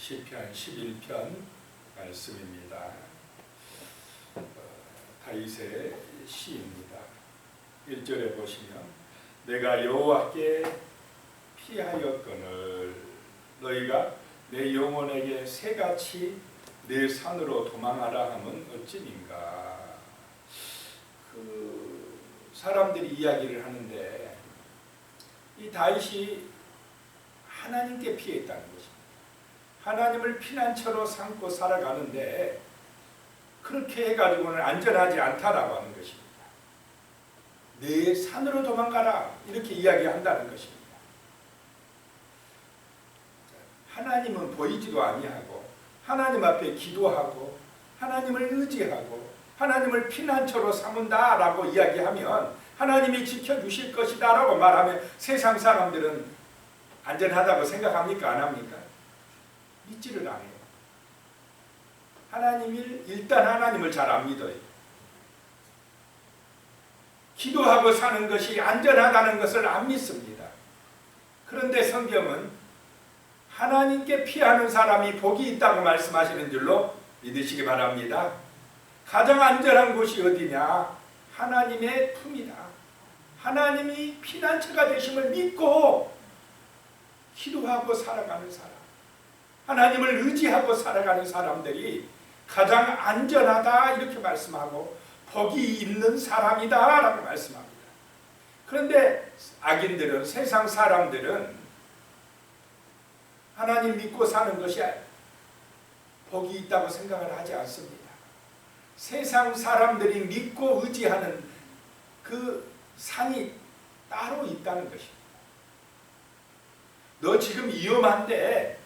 시편 11편 말씀입니다. 다윗의 시입니다. 1절에 보시면 내가 여호와께 피하였거늘 너희가 내 영혼에게 새같이 내 산으로 도망하라 하면 어찌민가. 사람들이 이야기를 하는데 이 다윗이 하나님께 피했다는 것입니다. 하나님을 피난처로 삼고 살아가는데 그렇게 해가지고는 안전하지 않다라고 하는 것입니다. 내 산으로 도망가라 이렇게 이야기한다는 것입니다. 하나님은 보이지도 아니하고 하나님 앞에 기도하고 하나님을 의지하고 하나님을 피난처로 삼은다라고 이야기하면 하나님이 지켜주실 것이다 라고 말하면 세상 사람들은 안전하다고 생각합니까? 안 합니까? 믿지를 않아요. 일단 하나님을 잘 안 믿어요. 기도하고 사는 것이 안전하다는 것을 안 믿습니다. 그런데 성경은 하나님께 피하는 사람이 복이 있다고 말씀하시는 줄로 믿으시기 바랍니다. 가장 안전한 곳이 어디냐? 하나님의 품이다. 하나님이 피난처가 되심을 믿고 기도하고 살아가는 사람, 하나님을 의지하고 살아가는 사람들이 가장 안전하다 이렇게 말씀하고 복이 있는 사람이다 라고 말씀합니다. 그런데 악인들은, 세상 사람들은 하나님 믿고 사는 것이 복이 있다고 생각을 하지 않습니다. 세상 사람들이 믿고 의지하는 그 산이 따로 있다는 것입니다. 너 지금 위험한데,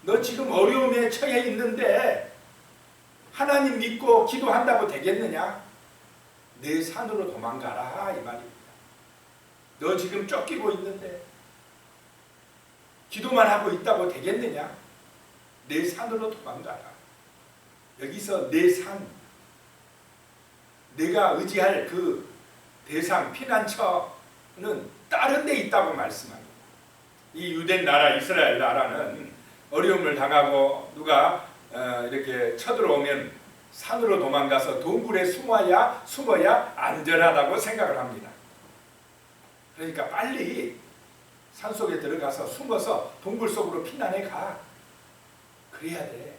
너 지금 어려움에 처해 있는데 하나님 믿고 기도한다고 되겠느냐? 내 산으로 도망가라 이 말입니다. 너 지금 쫓기고 있는데 기도만 하고 있다고 되겠느냐? 내 산으로 도망가라. 여기서 내 산, 내가 의지할 그 대상, 피난처는 다른 데 있다고 말씀합니다. 이 유대 나라, 이스라엘 나라는 어려움을 당하고 누가 이렇게 쳐들어오면 산으로 도망가서 동굴에 숨어야 안전하다고 생각을 합니다. 그러니까 빨리 산속에 들어가서 숨어서 동굴 속으로 피난해 가. 그래야 돼.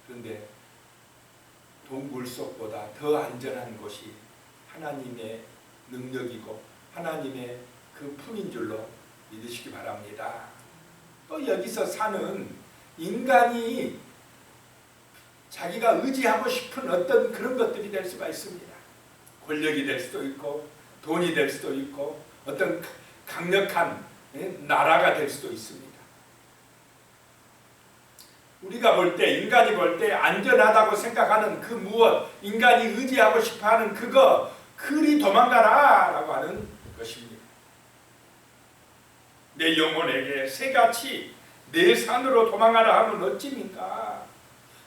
그런데 동굴 속보다 더 안전한 곳이 하나님의 능력이고 하나님의 그 품인 줄로 믿으시기 바랍니다. 또 여기서 사는 인간이 자기가 의지하고 싶은 어떤 그런 것들이 될 수가 있습니다. 권력이 될 수도 있고 돈이 될 수도 있고 어떤 강력한 나라가 될 수도 있습니다. 우리가 볼 때, 인간이 볼 때 안전하다고 생각하는 그 무엇, 인간이 의지하고 싶어하는 그거, 그리 도망가라 라고 하는 것입니다. 내 영혼에게 새같이 내 산으로 도망가라 하면 어찌입니까?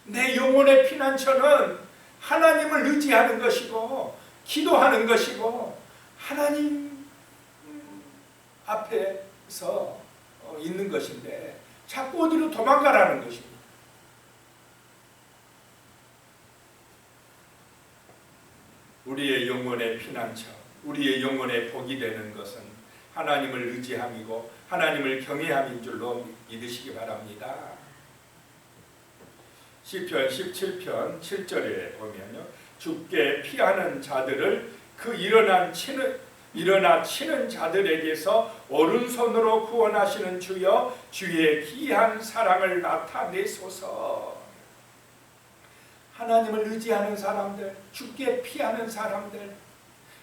내 영혼의 피난처는 하나님을 의지하는 것이고 기도하는 것이고 하나님 앞에서 있는 것인데 자꾸 어디로 도망가라는 것입니다. 우리의 영혼의 피난처, 우리의 영혼의 복이 되는 것은 하나님을 의지함이고 하나님을 경외함인 줄로 믿으시기 바랍니다. 시편 17편 7절에 보면요, 주께 피하는 자들을 그 일어나 치는 자들에게서 오른손으로 구원하시는 주여, 주의 기이한 사랑을 나타내소서. 하나님을 의지하는 사람들, 주께 피하는 사람들,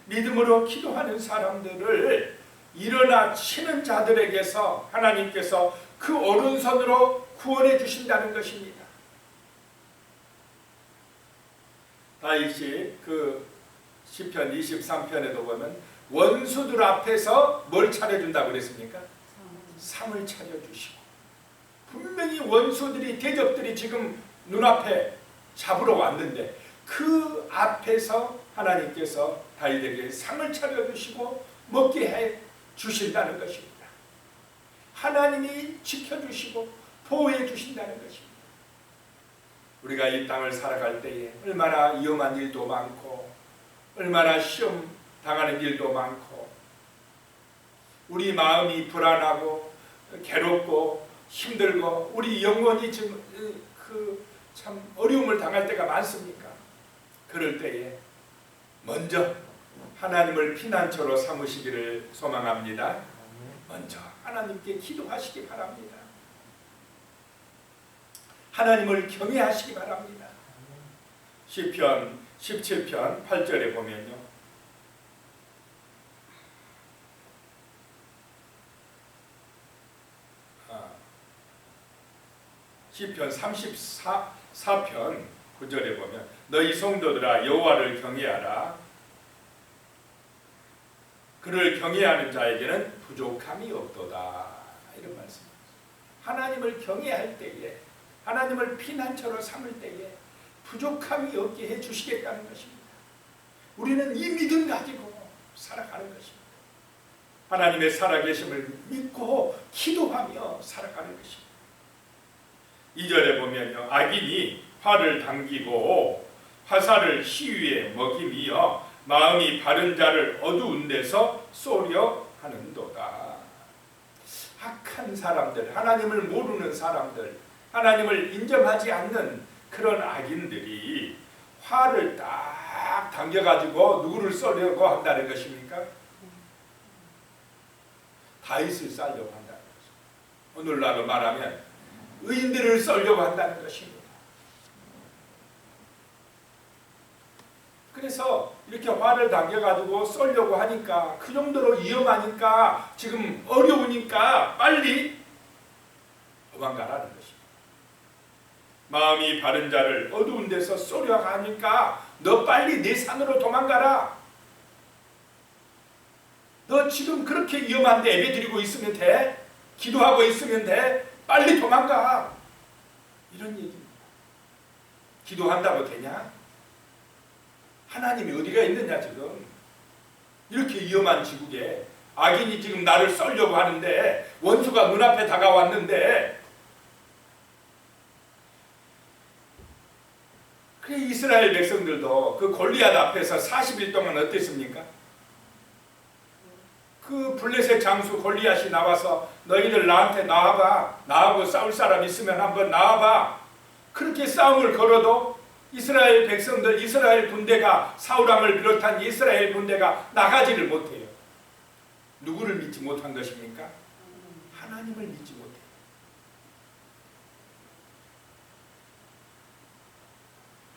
믿음으로 기도하는 사람들을 일어나 치는 자들에게서 하나님께서 그 오른손으로 구원해 주신다는 것입니다. 다윗이 그 시편 23편에도 보면 원수들 앞에서 뭘 차려준다고 그랬습니까? 상을 차려주시고, 분명히 원수들이, 대적들이 지금 눈앞에 잡으러 왔는데 그 앞에서 하나님께서 다윗에게 상을 차려주시고 먹게 해 주신다는 것입니다. 하나님이 지켜주시고 보호해 주신다는 것입니다. 우리가 이 땅을 살아갈 때에 얼마나 위험한 일도 많고 얼마나 시험 당하는 일도 많고 우리 마음이 불안하고 괴롭고 힘들고 우리 영혼이 지금 참 어려움을 당할 때가 많습니까? 그럴 때에 먼저 하나님을 피난처로 삼으시기를 소망합니다. 먼저 하나님께 기도하시기 바랍니다. 하나님을 경외하시기 바랍니다. 시편 17편 8절에 보면요. 시편 34편 9절에 보면 너희 성도들아 여호와를 경외하라. 그를 경외하는 자에게는 부족함이 없도다. 이런 말씀입니다. 하나님을 경외할 때에 하나님을 피난처로 삼을 때에 부족함이 없게 해주시겠다는 것입니다. 우리는 이 믿음 가지고 살아가는 것입니다. 하나님의 살아계심을 믿고 기도하며 살아가는 것입니다. 2절에 보면요. 악인이 활을 당기고 화살을 시위에 먹임이여 마음이 바른 자를 어두운 데서 쏘려 하는도다. 악한 사람들, 하나님을 모르는 사람들, 하나님을 인정하지 않는 그런 악인들이 활을 딱 당겨가지고 누구를 쏘려고 한다는 것입니까? 다윗을 쏘려고 한다는 것입니다. 오늘날로 말하면 의인들을 쏘려고 한다는 것입니다. 그래서 이렇게 활을 당겨가지고 쏘려고 하니까 그 정도로 위험하니까 지금 어려우니까 빨리 도망가라는 것입니다. 마음이 바른 자를 어두운 데서 쏘려고 하니까 너 빨리 내 산으로 도망가라. 너 지금 그렇게 위험한데 예배드리고 있으면 돼? 기도하고 있으면 돼? 빨리 도망가. 이런 얘기입니다. 기도한다고 되냐? 하나님이 어디가 있느냐 지금. 이렇게 위험한 지국에 악인이 지금 나를 쏘려고 하는데 원수가 눈앞에 다가왔는데 그 이스라엘 백성들도 그 골리앗 앞에서 40일 동안 어땠습니까? 그 블레셋 장수 골리앗이 나와서 너희들 나한테 나와봐. 나하고 싸울 사람 있으면 한번 나와봐. 그렇게 싸움을 걸어도 이스라엘 백성들, 이스라엘 군대가 사울왕을 비롯한 이스라엘 군대가 나가지를 못해요. 누구를 믿지 못한 것입니까? 하나님을 믿지 못해요.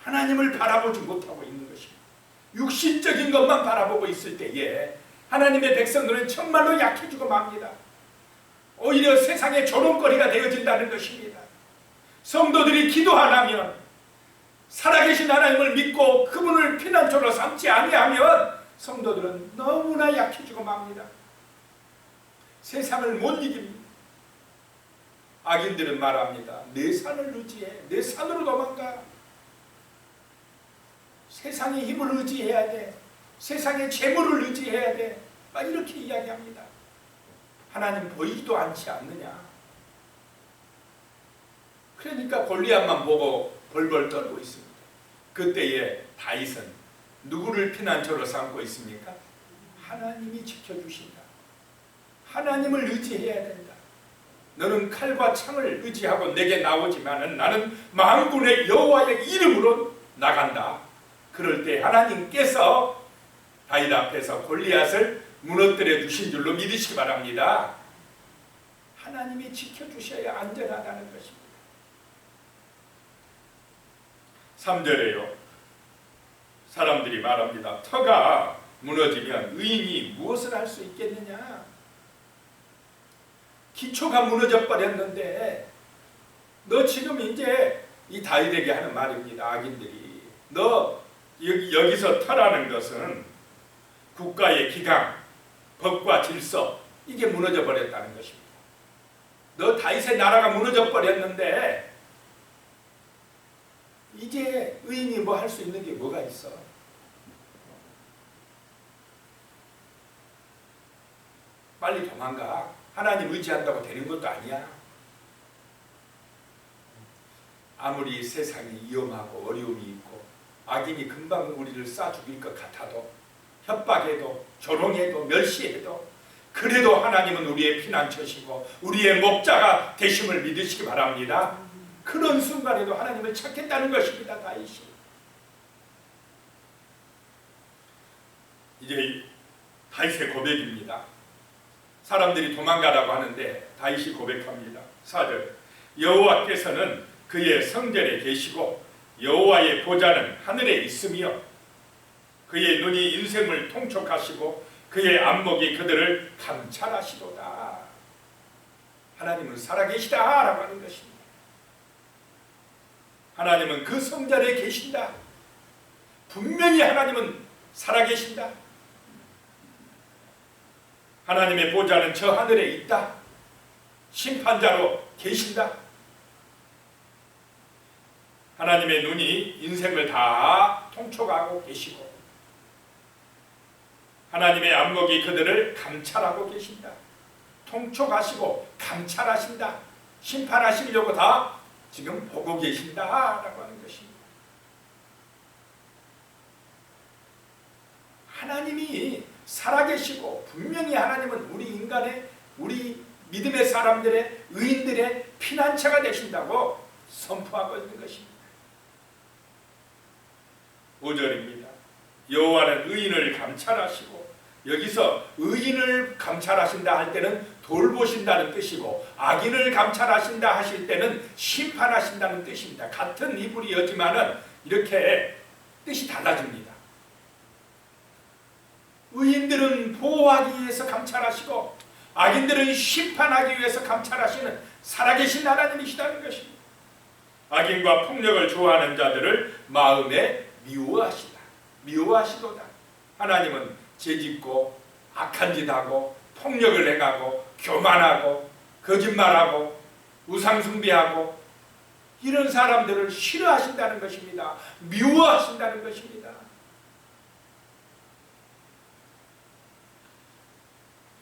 하나님을 바라보지 못하고 있는 것입니다. 육신적인 것만 바라보고 있을 때에 하나님의 백성들은 정말로 약해지고 맙니다. 오히려 세상의 조롱거리가 되어진다는 것입니다. 성도들이 기도 안 하면 살아계신 하나님을 믿고 그분을 피난처로 삼지 아니하면 성도들은 너무나 약해지고 맙니다. 세상을 못 이깁니다. 악인들은 말합니다. 내 산을 의지해. 내 산으로 도망가. 세상의 힘을 의지해야 돼. 세상의 재물을 의지해야 돼. 막 이렇게 이야기합니다. 하나님 보이지도 않지 않느냐. 그러니까 골리앗만 보고 벌벌 떨고 있습니다. 그때에 다윗은 누구를 피난처로 삼고 있습니까? 하나님이 지켜주신다. 하나님을 의지해야 된다. 너는 칼과 창을 의지하고 내게 나오지만은 나는 만군의 여호와의 이름으로 나간다. 그럴 때 하나님께서 다윗 앞에서 골리앗을 무너뜨려 주신 줄로 믿으시기 바랍니다. 하나님이 지켜주셔야 안전하다는 것입니다. 3절에요. 사람들이 말합니다. 터가 무너지면 의인이 무엇을 할 수 있겠느냐? 기초가 무너져 버렸는데 너 지금 이제 이 다윗에게 하는 말입니다. 악인들이 너 여기서 터라는 것은 국가의 기강, 법과 질서 이게 무너져 버렸다는 것입니다. 너 다윗의 나라가 무너져 버렸는데 이제 의인이 뭐 할 수 있는 게 뭐가 있어? 빨리 도망가. 하나님 의지한다고 되는 것도 아니야. 아무리 세상이 위험하고 어려움이 있고 악인이 금방 우리를 쏴 죽일 것 같아도 협박해도 조롱해도 멸시해도 그래도 하나님은 우리의 피난처시고 우리의 목자가 되심을 믿으시기 바랍니다. 그런 순간에도 하나님을 찾겠다는 것입니다. 다윗이. 이제 다윗의 고백입니다. 사람들이 도망가라고 하는데 다윗이 고백합니다. 4절 여호와께서는 그의 성전에 계시고 여호와의 보좌는 하늘에 있으며 그의 눈이 인생을 통촉하시고 그의 안목이 그들을 감찰하시도다. 하나님은 살아계시다라고 하는 것입니다. 하나님은 그 성전에 계신다. 분명히 하나님은 살아계신다. 하나님의 보좌는 저 하늘에 있다. 심판자로 계신다. 하나님의 눈이 인생을 다 통촉하고 계시고 하나님의 안목이 그들을 감찰하고 계신다. 통촉하시고 감찰하신다. 심판하시려고 다 지금 보고 계신다라고 하는 것입니다. 하나님이 살아계시고 분명히 하나님은 우리 인간의 우리 믿음의 사람들의 의인들의 피난처가 되신다고 선포하고 있는 것입니다. 5절입니다. 여호와는 의인을 감찰하시고 여기서 의인을 감찰하신다 할 때는 돌보신다는 뜻이고 악인을 감찰하신다 하실 때는 심판하신다는 뜻입니다. 같은 히브리어지만은 이렇게 뜻이 달라집니다. 의인들은 보호하기 위해서 감찰하시고 악인들은 심판하기 위해서 감찰하시는 살아계신 하나님이시다는 것입니다. 악인과 폭력을 좋아하는 자들을 마음에 미워하시도다. 하나님은 죄짓고 악한 짓하고 폭력을 행하고 교만하고 거짓말하고 우상숭배하고 이런 사람들을 싫어하신다는 것입니다. 미워하신다는 것입니다.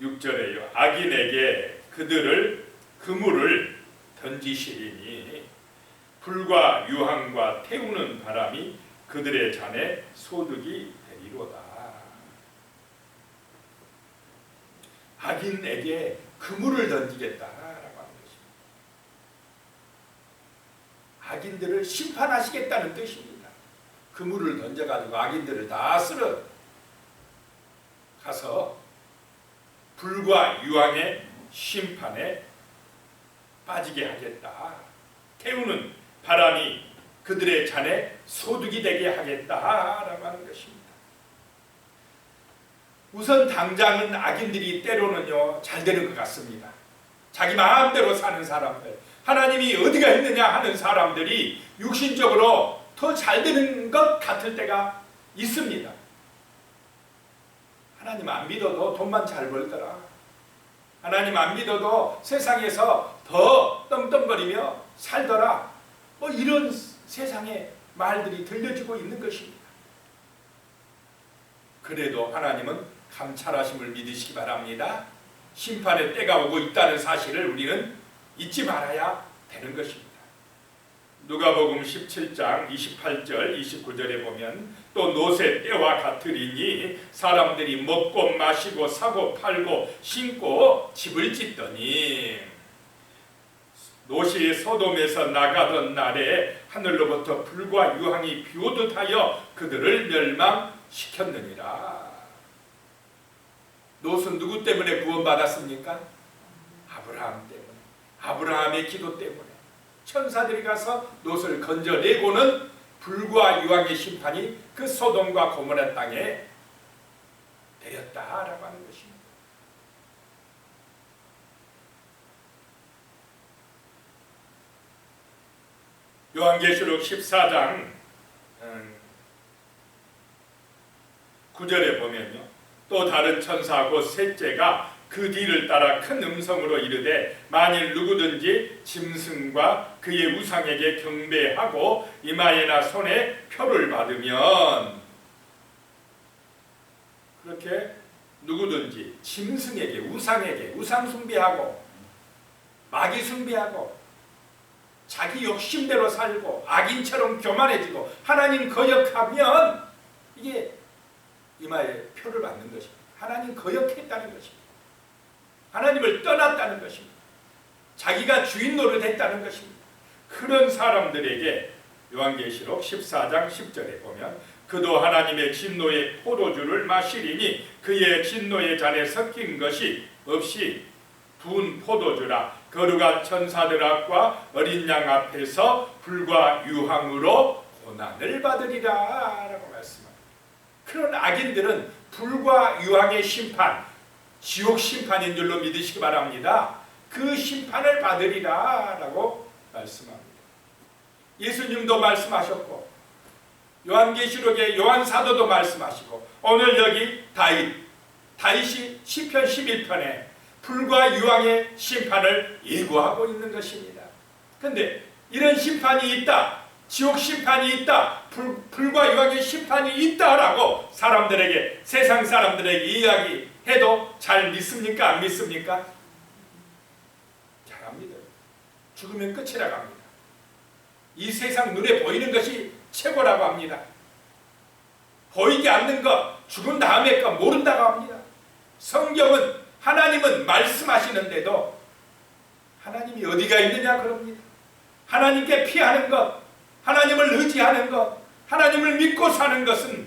6절에요. 악인에게 그물을 던지시리니 불과 유황과 태우는 바람이 그들의 잔에 소득이 되리로다. 악인에게 그물을 던지겠다라고 하는 것입니다. 악인들을 심판하시겠다는 뜻입니다. 그물을 던져가지고 악인들을 다 쓸어 가서 불과 유황의 심판에 빠지게 하겠다. 태우는 바람이 그들의 잔에 소득이 되게 하겠다라고 하는 것입니다. 우선 당장은 악인들이 때로는요 잘 되는 것 같습니다. 자기 마음대로 사는 사람들, 하나님이 어디가 있느냐 하는 사람들이 육신적으로 더 잘 되는 것 같을 때가 있습니다. 하나님 안 믿어도 돈만 잘 벌더라. 하나님 안 믿어도 세상에서 더 떵떵거리며 살더라. 뭐 이런 세상의 말들이 들려지고 있는 것입니다. 그래도 하나님은 감찰하심을 믿으시기 바랍니다. 심판의 때가 오고 있다는 사실을 우리는 잊지 말아야 되는 것입니다. 누가복음 17장 28절 29절에 보면 또 노새 때와 같으리니 사람들이 먹고 마시고 사고 팔고 신고 집을 짓더니 롯이 소돔에서 나가던 날에 하늘로부터 불과 유황이 비오듯 하여 그들을 멸망시켰느니라. 롯은 누구 때문에 구원받았습니까? 아브라함 때문에. 아브라함의 기도 때문에. 천사들이 가서 롯을 건져내고는 불과 유황의 심판이 그 소돔과 고모라 땅에 내렸다라고 하는 것입니다. 요한계시록 14장 9절에 보면요. 또 다른 천사 곧 셋째가 그 뒤를 따라 큰 음성으로 이르되 만일 누구든지 짐승과 그의 우상에게 경배하고 이마에나 손에 표를 받으면 그렇게 누구든지 짐승에게 우상에게 우상 숭배하고 마귀 숭배하고 자기 욕심대로 살고 악인처럼 교만해지고 하나님 거역하면 이게 이마에 표를 받는 것입니다. 하나님 거역했다는 것입니다. 하나님을 떠났다는 것입니다. 자기가 주인 노릇했다는 것입니다. 그런 사람들에게 요한계시록 14장 10절에 보면 그도 하나님의 진노의 포도주를 마시리니 그의 진노의 잔에 섞인 것이 없이 부은 포도주라 거룩한 천사들 앞과 어린 양 앞에서 불과 유황으로 고난을 받으리라 라고 말씀합니다. 그런 악인들은 불과 유황의 심판, 지옥 심판인 줄로 믿으시기 바랍니다. 그 심판을 받으리라 라고 말씀합니다. 예수님도 말씀하셨고 요한계시록의 요한사도도 말씀하시고 오늘 여기 다윗이 시편 11편에 불과 유황의 심판을 예고하고 있는 것입니다. 그런데 이런 심판이 있다, 지옥 심판이 있다, 불과 유황의 심판이 있다라고 사람들에게, 세상 사람들에게 이야기해도 잘 믿습니까? 안 믿습니까? 잘 안 믿어요. 죽으면 끝이라고 합니다. 이 세상 눈에 보이는 것이 최고라고 합니다. 보이지 않는 것, 죽은 다음에 것 모른다고 합니다. 성경은, 하나님은 말씀하시는데도 하나님이 어디가 있느냐 그럽니다. 하나님께 피하는 것, 하나님을 의지하는 것, 하나님을 믿고 사는 것은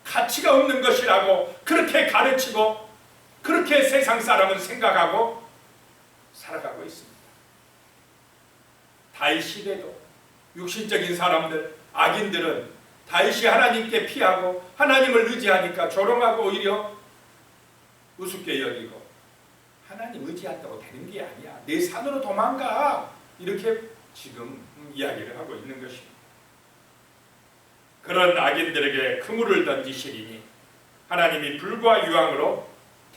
가치가 없는 것이라고 그렇게 가르치고 그렇게 세상 사람은 생각하고 살아가고 있습니다. 다윗 시대도 육신적인 사람들, 악인들은 다윗이 하나님께 피하고 하나님을 의지하니까 조롱하고 오히려 우습게 여기고 하나님 의지한다고 되는 게 아니야, 내 산으로 도망가, 이렇게 지금 이야기를 하고 있는 것입니다. 그런 악인들에게 그물을 던지시리니 하나님이 불과 유황으로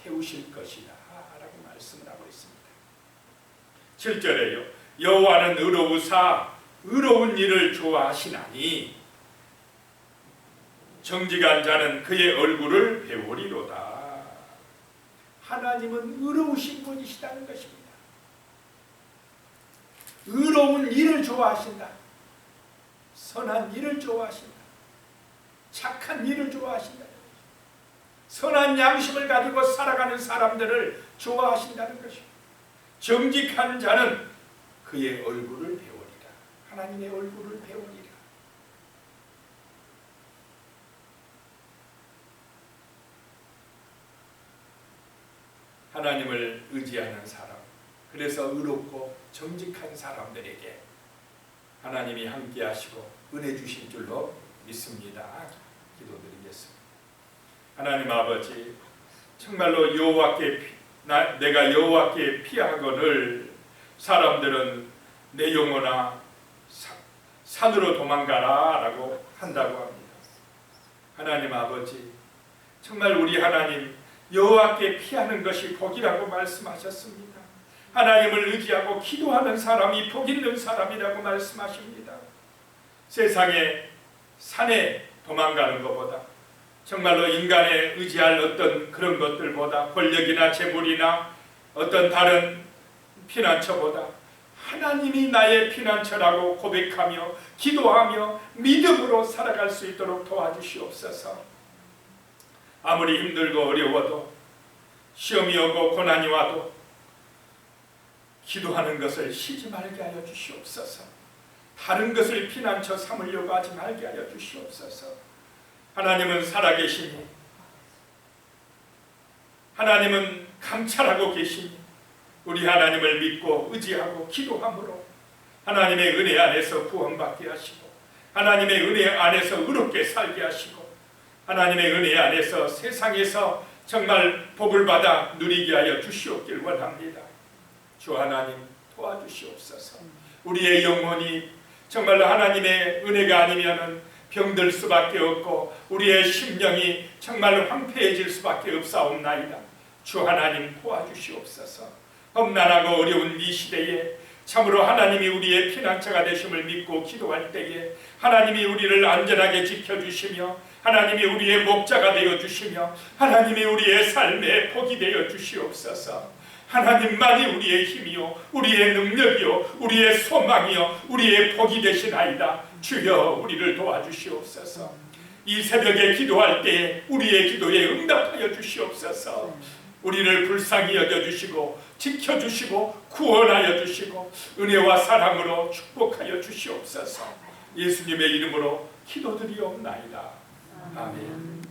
태우실 것이다 라고 말씀을 하고 있습니다. 7절에요. 여호와는 의로우사 의로운 일을 좋아하시나니 정직한 자는 그의 얼굴을 배우리로다. 하나님은 의로우신 분이시다는 것입니다. 의로운 일을 좋아하신다. 선한 일을 좋아하신다. 착한 일을 좋아하신다. 선한 양심을 가지고 살아가는 사람들을 좋아하신다는 것입니다. 정직한 자는 그의 얼굴을 배우리라. 하나님의 얼굴을 배우리라. 하나님을 의지하는 사람, 그래서 의롭고 정직한 사람들에게 하나님이 함께 하시고 은혜 주실 줄로 믿습니다. 기도드리겠습니다. 하나님 아버지, 정말로 내가 여호와께 피하거늘 사람들은 내 영혼아 산으로 도망가라 라고 한다고 합니다. 하나님 아버지, 정말 우리 하나님 여호와께 피하는 것이 복이라고 말씀하셨습니다. 하나님을 의지하고 기도하는 사람이 복 있는 사람이라고 말씀하십니다. 세상에 산에 도망가는 것보다, 정말로 인간에 의지할 어떤 그런 것들보다, 권력이나 재물이나 어떤 다른 피난처보다 하나님이 나의 피난처라고 고백하며 기도하며 믿음으로 살아갈 수 있도록 도와주시옵소서. 아무리 힘들고 어려워도, 시험이 오고 고난이 와도 기도하는 것을 쉬지 말게 하여 주시옵소서. 다른 것을 피난처 삼으려고 하지 말게 하여 주시옵소서. 하나님은 살아계시니, 하나님은 감찰하고 계시니 우리 하나님을 믿고 의지하고 기도함으로 하나님의 은혜 안에서 구원받게 하시고, 하나님의 은혜 안에서 의롭게 살게 하시고, 하나님의 은혜 안에서 세상에서 정말 복을 받아 누리게 하여 주시옵길 원합니다. 주 하나님 도와주시옵소서. 우리의 영혼이 정말로 하나님의 은혜가 아니면 병들 수밖에 없고 우리의 심령이 정말로 황폐해질 수밖에 없사옵나이다. 주 하나님 도와주시옵소서. 험난하고 어려운 이 시대에 참으로 하나님이 우리의 피난처가 되심을 믿고 기도할 때에 하나님이 우리를 안전하게 지켜주시며 하나님이 우리의 목자가 되어주시며 하나님이 우리의 삶의 복이 되어주시옵소서. 하나님만이 우리의 힘이요 우리의 능력이요 우리의 소망이요 우리의 복이 되시나이다. 주여 우리를 도와주시옵소서. 이 새벽에 기도할 때에 우리의 기도에 응답하여 주시옵소서. 우리를 불쌍히 여겨주시고 지켜주시고 구원하여 주시고 은혜와 사랑으로 축복하여 주시옵소서. 예수님의 이름으로 기도드리옵나이다. 아멘.